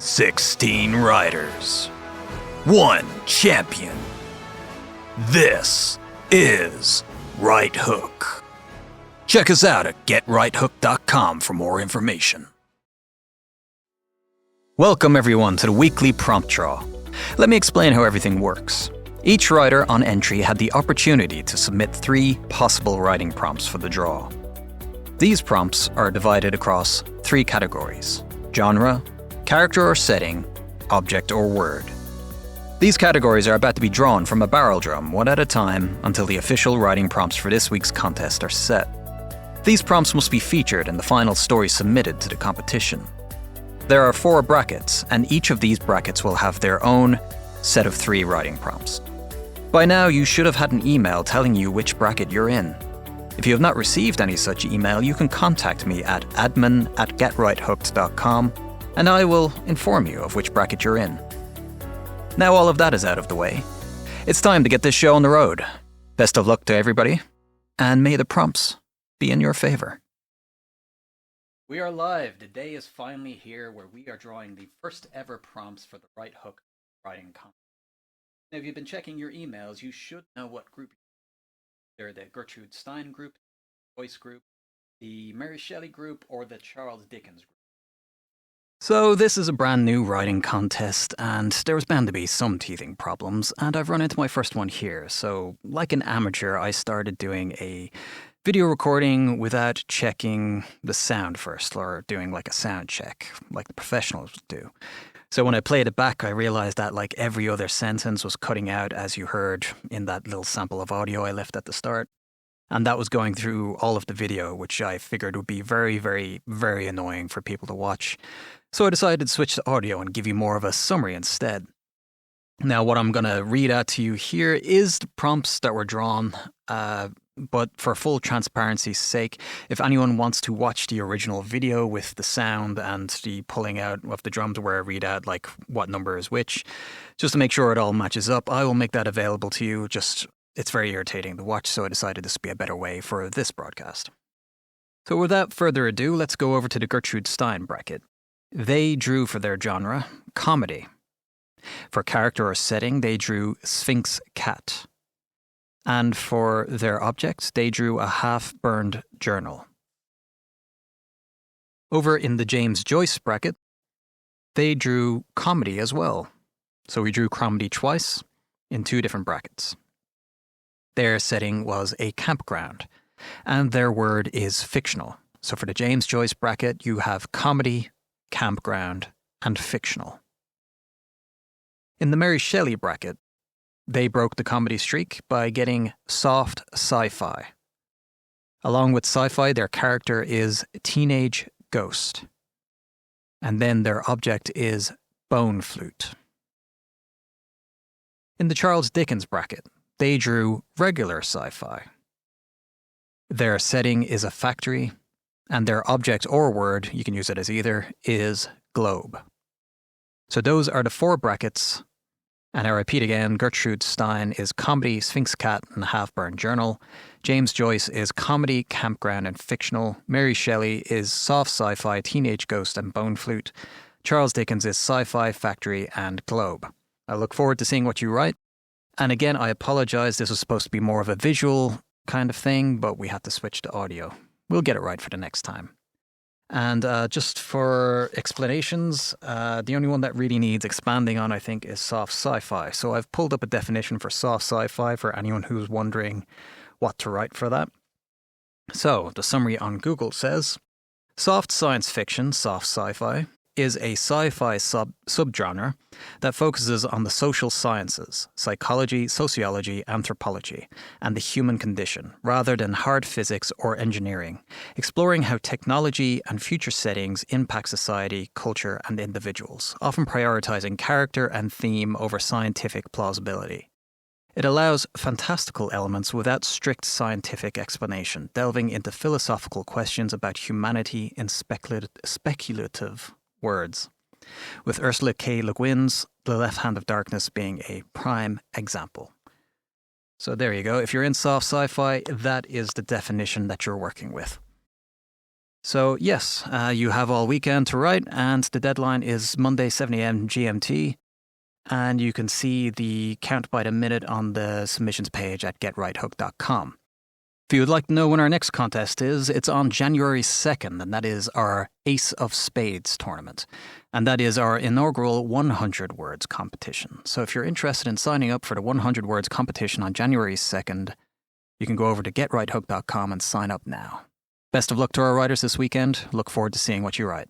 16 writers, 1 champion. This is Right Hook. Check us out at getrighthook.com for more information. Welcome everyone to the weekly prompt draw. Let me explain how everything works. Each writer on entry had the opportunity to submit 3 possible writing prompts for the draw. These prompts are divided across 3 categories: genre, character or setting, object or word. These categories are about to be drawn from a barrel drum, one at a time, until the official writing prompts for this week's contest are set. These prompts must be featured in the final story submitted to the competition. There are 4 brackets, and each of these brackets will have their own set of 3 writing prompts. By now, you should have had an email telling you which bracket you're in. If you have not received any such email, you can contact me at admin@getrighthooked.com, and I will inform you of which bracket you're in. Now all of that is out of the way, it's time to get this show on the road. Best of luck to everybody, and may the prompts be in your favor. We are live. The day is finally here where we are drawing the first ever prompts for the Right Hook writing contest. Now, if you've been checking your emails, you should know what group they're the Gertrude Stein group, the Joyce group, the Mary Shelley group, or the Charles Dickens group. So this is a brand new writing contest, and there was bound to be some teething problems, and I've run into my first one here. So, like an amateur, I started doing a video recording without checking the sound first, or doing like a sound check, like the professionals do. So when I played it back, I realized that like every other sentence was cutting out, as you heard in that little sample of audio I left at the start. And that was going through all of the video, which I figured would be very, very, very annoying for people to watch. So I decided to switch to audio and give you more of a summary instead. Now, what I'm going to read out to you here is the prompts that were drawn, but for full transparency's sake, if anyone wants to watch the original video with the sound and the pulling out of the drums where I read out like what number is which, just to make sure it all matches up, I will make that available to you. It's very irritating to watch, so I decided this would be a better way for this broadcast. So without further ado, let's go over to the Gertrude Stein bracket. They drew for their genre comedy. For character or setting, they drew Sphinx cat. And for their object, they drew a half-burned journal. Over in the James Joyce bracket, they drew comedy as well. So we drew comedy twice in 2 different brackets. Their setting was a campground, and their word is fictional. So for the James Joyce bracket, you have comedy, campground, and fictional. In the Mary Shelley bracket, they broke the comedy streak by getting soft sci-fi. Along with sci-fi, their character is teenage ghost. And then their object is bone flute. In the Charles Dickens bracket, they drew regular sci-fi. Their setting is a factory, and their object or word, you can use it as either, is globe. So those are the 4 brackets. And I repeat again, Gertrude Stein is comedy, Sphinx cat, and half-burned journal. James Joyce is comedy, campground, and fictional. Mary Shelley is soft sci-fi, teenage ghost, and bone flute. Charles Dickens is sci-fi, factory, and globe. I look forward to seeing what you write. And again, I apologize, this was supposed to be more of a visual kind of thing, but we had to switch to audio. We'll get it right for the next time. And just for explanations, the only one that really needs expanding on, I think, is soft sci-fi. So I've pulled up a definition for soft sci-fi for anyone who's wondering what to write for that. So the summary on Google says, soft science fiction, soft sci-fi, is a sci-fi subgenre that focuses on the social sciences, psychology, sociology, anthropology, and the human condition, rather than hard physics or engineering, exploring how technology and future settings impact society, culture, and individuals, often prioritizing character and theme over scientific plausibility. It allows fantastical elements without strict scientific explanation, delving into philosophical questions about humanity in speculative words, with Ursula K. Le Guin's The Left Hand of Darkness being a prime example. So there you go. If you're in soft sci-fi, that is the definition that you're working with. So, yes, you have all weekend to write, and the deadline is Monday, 7 a.m. GMT. And you can see the count by the minute on the submissions page at getrighthook.com. If you would like to know when our next contest is, it's on January 2nd, and that is our Ace of Spades tournament. And that is our inaugural 100 words competition. So if you're interested in signing up for the 100 words competition on January 2nd, you can go over to getrighthook.com and sign up now. Best of luck to our writers this weekend. Look forward to seeing what you write.